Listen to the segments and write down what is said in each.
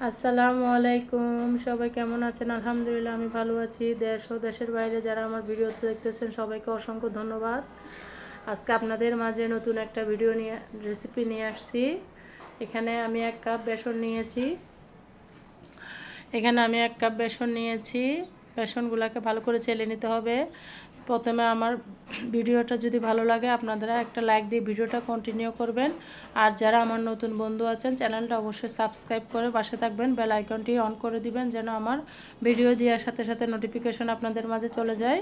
আসসালামু আলাইকুম। সবাই কেমন আছেন? আলহামদুলিল্লাহ আমি ভালো আছি। দেশ ও দেশের বাইরে যারা আমার ভিডিওতে দেখতেছেন সবাইকে অসংখ্য ধন্যবাদ। আজকে আপনাদের মাঝে নতুন একটা ভিডিও নিয়ে রেসিপি নিয়ে আসছি। এখানে আমি এক কাপ বেসন নিয়েছি। বেসনগুলোকে ভালো করে চেলে নিতে হবে। প্রথমে আমার ভিডিওটা যদি ভালো লাগে আপনারা একটা লাইক দিয়ে ভিডিওটা কন্টিনিউ করবেন। আর যারা আমার নতুন বন্ধু আছেন চ্যানেলটা অবশ্যই সাবস্ক্রাইব করে পাশে থাকবেন, বেল আইকনটি অন করে দিবেন যেন আমার ভিডিও দেওয়ার সাথে সাথে নোটিফিকেশন আপনাদের মাঝে চলে যায়।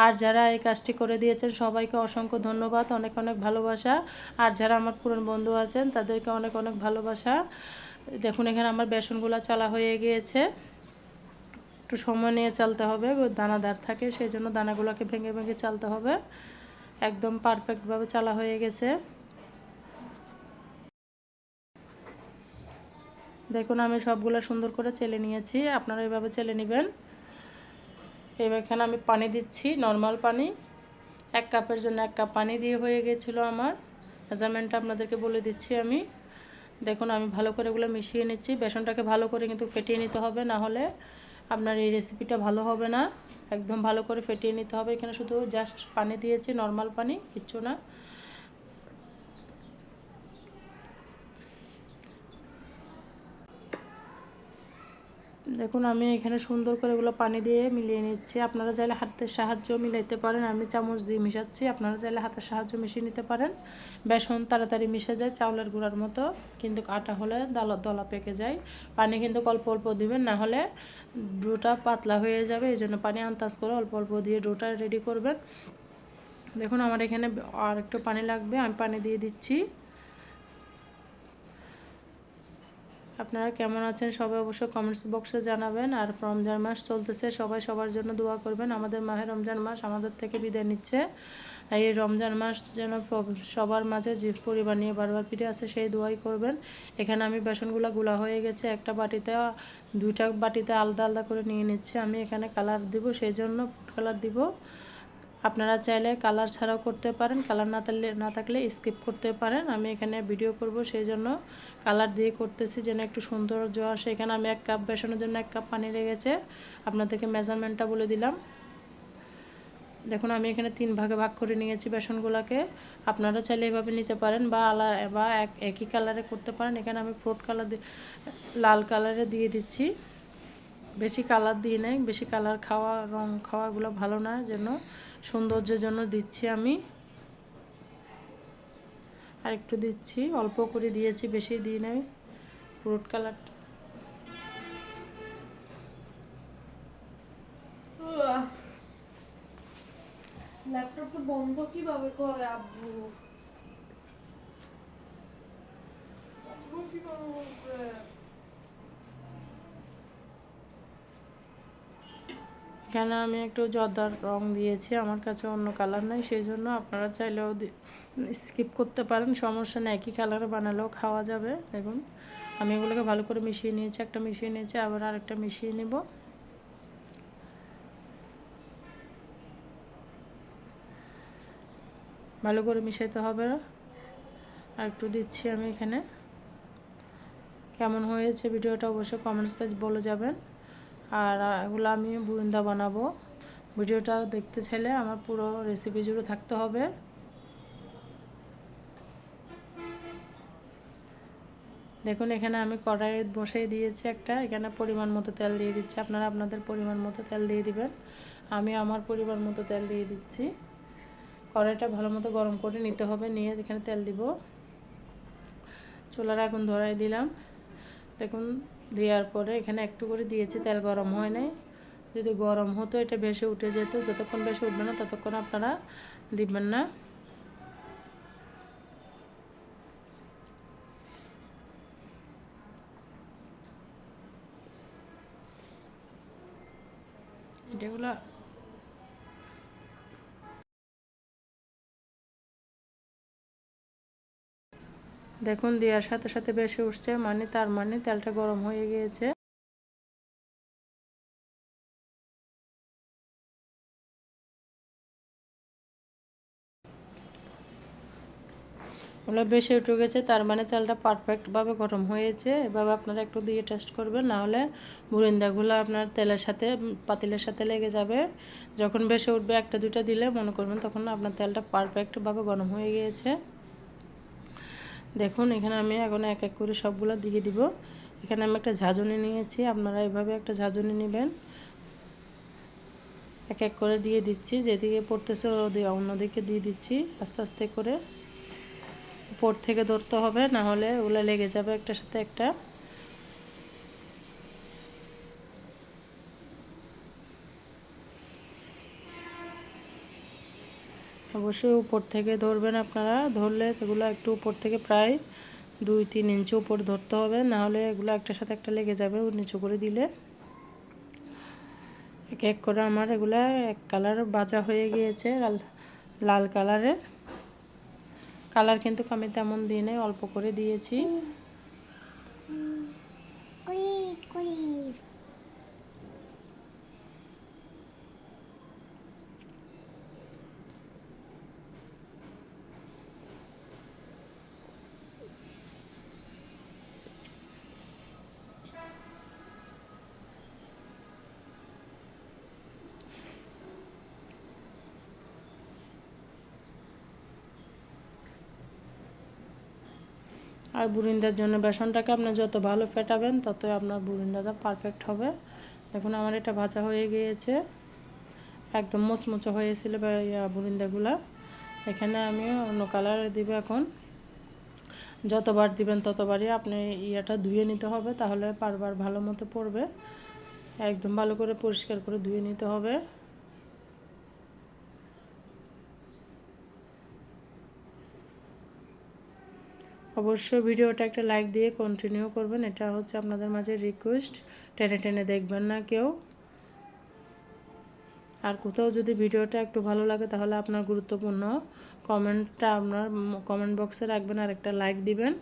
আর যারা এই কাজটি করে দিয়েছেন সবাইকে অসংখ্য ধন্যবাদ, অনেক অনেক ভালোবাসা। আর যারা আমার পুরনো বন্ধু আছেন তাদেরকে অনেক অনেক ভালোবাসা। দেখুন এখানে আমার বেসনগুলো চালা হয়ে গিয়েছে। একটু সময় নিয়ে চালতে হবে, দানাদার থাকে সেই জন্য দানাগুলোকে ভেঙে ভেঙে চালতে হবে। একদম পারফেক্টভাবে চালা হয়ে গেছে। দেখুন আমি সবগুলো সুন্দর করে চেলে নিয়েছি, আপনারা এইভাবে চেলে নেবেন। এবার এখানে আমি পানি দিচ্ছি, নর্মাল পানি। 1 কাপের জন্য 1 কাপ পানি দিয়ে হয়ে গিয়েছিল আমার। মেজারমেন্টটা আপনাদেরকে বলে দিচ্ছি আমি। দেখুন আমি ভালো করে এগুলো মিশিয়ে নিচ্ছি। বেসনটাকে ভালো করে কিন্তু ফেটিয়ে নিতে হবে, না হলে আপনার এই রেসিপিটা ভালো হবে না। একদম ভালো করে ফেটিয়ে নিতে হবে। এখানে শুধু জাস্ট পানি দিয়েছি, নর্মাল পানি, কিচ্ছু না। দেখুন আমি এখানে সুন্দর করে এগুলো পানি দিয়ে মিলিয়ে নিচ্ছি। আপনারা চাইলে হাতের সাহায্যেও মিলাইতে পারেন, আমি চামচ দিয়ে মিশাচ্ছি। আপনারা চাইলে হাতের সাহায্য মিশিয়ে নিতে পারেন। বেসন তাড়াতাড়ি মিশে যায় চাউলের গুঁড়ার মতো, কিন্তু আটা হলে দলা পেকে যায়। পানি কিন্তু অল্প অল্প দিবেন, না হলে ডোটা পাতলা হয়ে যাবে। এই জন্য পানি আন্দাজ করে অল্প অল্প দিয়ে ডোটা রেডি করবেন। দেখুন আমার এখানে আর একটু পানি লাগবে, আমি পানি দিয়ে দিচ্ছি। আপনারা কেমন আছেন সবাই অবশ্যই কমেন্টস বক্সে জানাবেন। আর রমজান মাস চলতেছে, সবাই সবার জন্য দোয়া করবেন। আমাদের মাহে রমজান মাস আমাদের থেকে বিদায় নিচ্ছে। এই রমজান মাস যেন সবার মাঝে যে পরিবার নিয়ে বারবার ফিরে আসে সেই দোয়াই করবেন। এখানে আমি বেসনগুলো গুলা হয়ে গেছে, একটা বাটিতে 2টা বাটিতে আলাদা আলাদা করে নিয়ে নিচ্ছি। আমি এখানে কালার দিব, সেই জন্য ফুড কালার দিব। আপনারা চাইলে কালার ছাড়াও করতে পারেন, কালার না থাকলে স্কিপ করতে পারেন। আমি এখানে ভিডিও করব সেই জন্য কালার দিয়ে করতেছি যেন একটু সৌন্দর্য আসে। এখানে আমি 1 কাপ বেসনের জন্য 1 কাপ পানি লেগেছে। আপনাদেরকে মেজারমেন্টটা বলে দিলাম। দেখুন আমি এখানে 3 ভাগে ভাগ করে নিয়েছি বেসনগুলোকে। আপনারা চাইলে এভাবে নিতে পারেন বা একই কালারে করতে পারেন। এখানে আমি ফ্রুট কালার লাল কালারে দিয়ে দিচ্ছি। বেশি কালার দিয়ে নেই, বেশি কালার রং খাওয়াগুলো ভালো না, জন্য সৌন্দর্যের জন্য দিচ্ছি আমি। আর একটু দিচ্ছি, অল্প করে দিয়েছি, বেশি দিই নাই ফ্রুট কালারটা। ল্যাপটপটা বন্ধ কিভাবে করে আব্বু? এখানে আমি একটু জর্দার রং দিয়েছি, আমার কাছে অন্য কালার নাই, সেই জন্য আপনারা চাইলেও স্কিপ করতে পারেন, সমস্যা নেই। একই কালারে বানালেও খাওয়া যাবে। দেখুন আমি এগুলোকে ভালো করে মিশিয়ে নিয়েছি, একটা মিশিয়ে নিয়েছি, আবার আরেকটা মিশিয়ে নেব। ভালো করে মিশাইতে হবে। আর একটু দিচ্ছি আমি এখানে। কেমন হয়েছে ভিডিওটা অবশ্যই কমেন্টসে বলে যাবেন। আর এগুলো আমি বুরিন্দা বানাবো। ভিডিওটা দেখতে চাইলে আমার পুরো রেসিপি জুড়ে থাকতে হবে। দেখুন এখানে আমি কড়াই বসিয়ে দিয়েছি একটা, এখানে পরিমাণ মতো তেল দিয়ে দিচ্ছি। আপনারা আপনাদের পরিমাণ মতো তেল দিয়ে দিবেন। আমি আমার পরিমাণ মতো তেল দিয়ে দিচ্ছি। কড়াইটা ভালো মতো গরম করে নিতে হবে, নিয়ে এখানে তেল দিব। চুলার আগুন ধরাই দিলাম। দেখুন দেওয়ার পরে এখানে একটু করে দিয়েছি, তেল গরম হয় নাই। যদি গরম হতো এটা ভেসে উঠে যেত, যতক্ষণ ভেসে উঠবে না ততক্ষণ আপনারা দিবেন না। এগুলো দেখুন দেওয়ার সাথে সাথে ভেসে উঠছে, মানে তার মানে তেলটা গরম হয়ে গিয়েছে। বেশি উঠে গেছে, তার মানে তেলটা পারফেক্টভাবে গরম হয়েছে। এভাবে আপনারা একটু দিয়ে টেস্ট করবেন, না হলে বুরিন্দাগুলো আপনার তেলের সাথে পাতিলের সাথে লেগে যাবে। যখন বেশি উঠবে একটা দুইটা দিলে মনে করবেন তখন আপনার তেলটা পারফেক্টভাবে গরম হয়ে গিয়েছে। দেখুন এখানে আমি এখন এক এক করে সবগুলো দিয়ে দিব। এখানে আমি একটা ঝাঁঝুনি নিয়েছি, আপনারা এভাবে একটা ঝাঁঝুনি নেবেন। এক এক করে দিয়ে দিচ্ছি, যেদিকে পড়তেছে অন্যদিকে দিয়ে দিচ্ছি আস্তে আস্তে করে। উপর থেকে ধরতে হবে, না হলে ওগুলো লেগে যাবে একটার সাথে একটা। অবশ্যই উপর থেকে ধরবেন আপনারা, ধরলে এগুলো একটু উপর থেকে প্রায় 2-3 ইঞ্চি উপর ধরতে হবে, না হলে এগুলো একটার সাথে একটা লেগে যাবে নিচু করে দিলে। এক এক করে আমার এগুলা এক কালার ভাজা হয়ে গিয়েছে, লাল কালারের। কালার কিন্তু আমি তেমন দিই নাই, অল্প করে দিয়েছি। আর বুরিন্দার জন্য বেসনটাকে আপনি যত ভালো ফেটাবেন ততই আপনার বুরিন্দাটা পারফেক্ট হবে। দেখুন আমার এটা ভাজা হয়ে গিয়েছে, একদম মুচমুচে হয়েছিল বুরিন্দাগুলা। এখানে আমি অন্য কালার দিব। এখন যতবার দিবেন ততবারই আপনি ইয়াটা ধুয়ে নিতে হবে, তাহলে বারবার ভালো মতো পড়বে। একদম ভালো করে পরিষ্কার করে ধুয়ে নিতে হবে। অবশ্যই ভিডিওটা একটা লাইক দিয়ে কন্টিনিউ করবেন, এটা হচ্ছে আপনাদের মাঝে রিকোয়েস্ট। টেনে টেনে দেখবেন না কেউ। আর কোথাও যদি ভিডিওটা একটু ভালো লাগে তাহলে আপনার গুরুত্বপূর্ণ কমেন্টটা আপনার কমেন্ট বক্সে রাখবেন আর একটা লাইক দিবেন।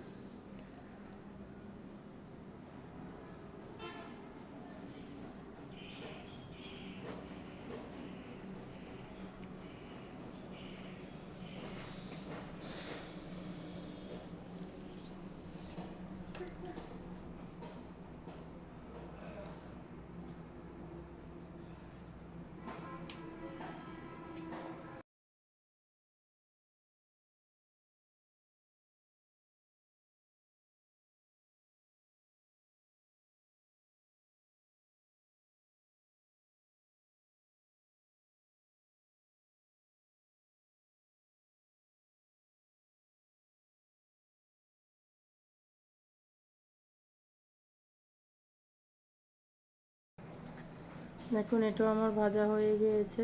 দেখুন এটাও আমার ভাজা হয়ে গিয়েছে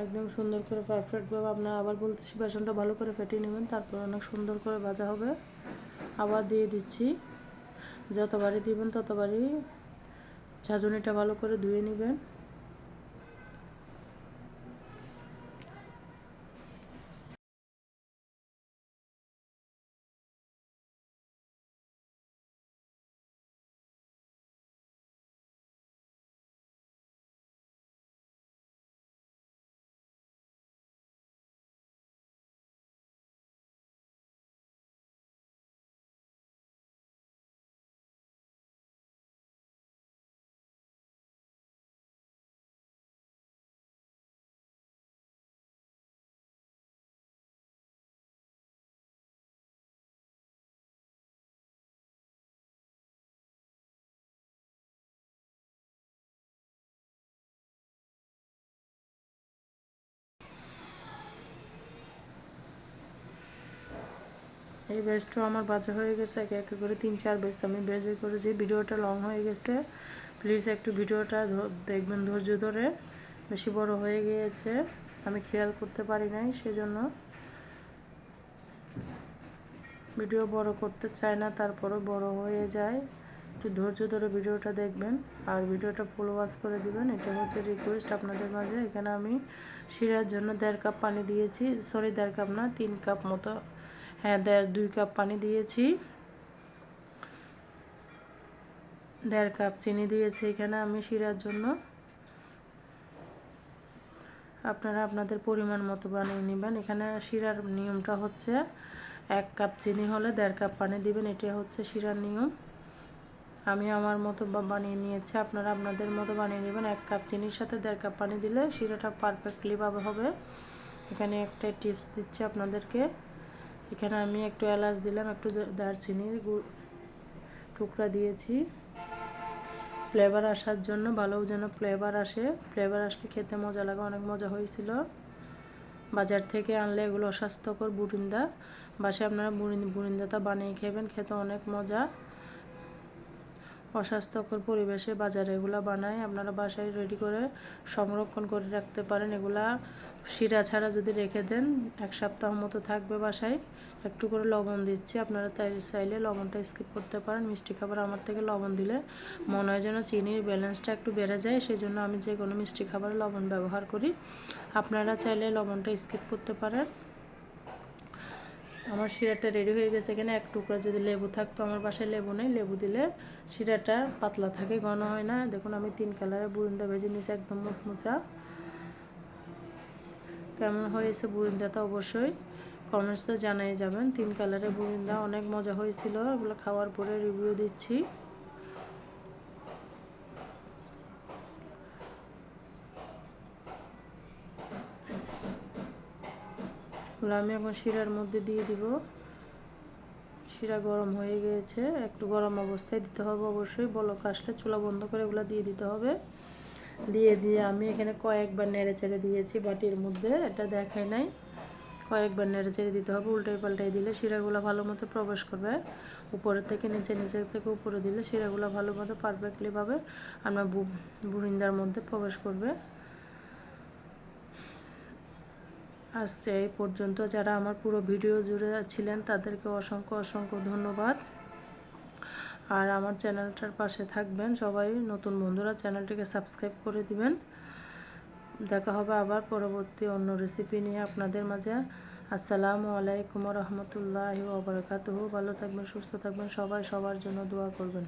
একদম সুন্দর করে পারফেক্টভাবে। আপনার আবার বলতেছি বেসনটা ভালো করে ফেটিয়ে নেবেন, তারপর অনেক সুন্দর করে ভাজা হবে। আবার দিয়ে দিচ্ছি, যতবারই দিবেন ততবারই ঝাঁঝুনিটা ভালো করে ধুয়ে নেবেন। এই ব্যাচটাও আমার ভাজা হয়ে গেছে, একে একে করে 3-4 ব্যাচ আমি ভেজে করেছি। ভিডিওটা লং হয়ে গেছে, প্লিজ একটু ভিডিওটা দেখবেন ধৈর্য ধরে। বেশি বড় হয়ে গিয়েছে, আমি খেয়াল করতে পারি নাই, সেজন্য ভিডিও বড় করতে চাই না, তারপরও বড় হয়ে যায়। একটু ধৈর্য ধরে ভিডিওটা দেখবেন আর ভিডিওটা ফুল ওয়াচ করে দিবেন, এটা হচ্ছে রিকোয়েস্ট আপনাদের মাঝে। এখানে আমি শিরার জন্য 1.5 কাপ পানি দিয়েছি, সরি 1.5 কাপ না, 3 কাপ মতো, হ্যাঁ 2 কাপ পানি দিয়েছি। 1.5 কাপ চিনি দিয়েছি এখানে আমি শিরার জন্য। আপনারা আপনাদের পরিমাণ মতো বানিয়ে নেবেন। এখানে শিরার নিয়মটা হচ্ছে 1 কাপ চিনি হলে 1.5 কাপ পানি দিবেন। এটা হচ্ছে শিরার নিয়ম। আমি আমার মতো বানিয়ে নিয়েছি, আপনারা আপনাদের মতো বানিয়ে নেবেন। 1 কাপ চিনির সাথে 1.5 কাপ পানি দিলে শিরাটা পারফেক্টলি ভাবে হবে। এখানে একটা টিপস দিচ্ছি আপনাদেরকে। এখানে আমি একটু এলাচ দিলাম, একটু দারচিনির টুকরা দিয়েছি ফ্লেভার আসার জন্য, ভালো যেন ফ্লেভার আসে। ফ্লেভার আসলে খেতে মজা লাগে, অনেক মজা হয়েছিল। বাজার থেকে আনলে এগুলো অস্বাস্থ্যকর বুরিন্দা, বাসায় আপনারা বুরিন্দাটা বানিয়ে খাবেন, খেতে অনেক মজা। অস্বাস্থ্যকর পরিবেশে বাজারে এগুলা বানায়, আপনারা বাসায় রেডি করে সংরক্ষণ করে রাখতে পারেন। এগুলা শিরা ছাড়া যদি রেখে দেন 1 সপ্তাহ মতো থাকবে বাসায়। একটু করে লবণ দিচ্ছি, আপনারা চাইলে লবণটা স্কিপ করতে পারেন। মিষ্টি খাবার আমার থেকে লবণ দিলে মনে হয় যেন চিনির ব্যালেন্সটা একটু বেড়ে যায়, সেই জন্য আমি যে কোনো মিষ্টি খাবারে লবণ ব্যবহার করি। আপনারা চাইলে লবণটা স্কিপ করতে পারেন। আমার শিরাটা রেডি হয়ে গেছে। এখানে 1 টুকরা যদি লেবু থাকতো, আমার বাসায় লেবু নেই, লেবু দিলে শিরাটা পাতলা থাকে, ঘন হয় না। দেখুন আমি 3 কালারের বুরিন্দা ভেজে নিয়েছি, একদম মুচমুচা। কেমন হয়েছে বুরিন্দাটা অবশ্যই কমেন্টসে জানিয়ে যাবেন। 3 কালারের বুরিন্দা অনেক মজা হয়েছিল। এগুলো খাওয়ার পরে রিভিউ দিচ্ছি। এগুলো আমি এখন শিরার মধ্যে দিয়ে দিব। শিরা গরম হয়ে গিয়েছে, একটু গরম অবস্থায় দিতে হবে অবশ্যই। বলক আসলে চুলা বন্ধ করে এগুলো দিয়ে দিতে হবে। দিয়ে আমি এখানে কয়েকবার নেড়ে চেড়ে দিয়েছি বাটির মধ্যে, এটা দেখাই নাই। কয়েকবার নেড়ে চেড়ে দিতে হবে, উল্টাই পাল্টাই দিলে শিরাগুলো ভালো মতো প্রবেশ করবে। উপরের থেকে নিচে, নিচের থেকে উপরে দিলে শিরাগুলো ভালো মতো পারফেক্টলি ভাবে আমরা বুরিন্দার মধ্যে প্রবেশ করবে। আজকে এই পর্যন্ত। যারা আমার পুরো ভিডিও জুড়ে ছিলেন তাদেরকে অসংখ্য অসংখ্য ধন্যবাদ। আর আমার চ্যানেলটার পাশে থাকবেন সবাই। নতুন বন্ধুরা চ্যানেলটিকে সাবস্ক্রাইব করে দিবেন। দেখা হবে আবার পরবর্তী অন্য রেসিপি নিয়ে আপনাদের মাঝে। আসসালামু আলাইকুম ওয়া রাহমাতুল্লাহি ওয়া বারাকাতুহু। ভালো থাকবেন, সুস্থ থাকবেন, সবাই সবার জন্য দোয়া করবেন।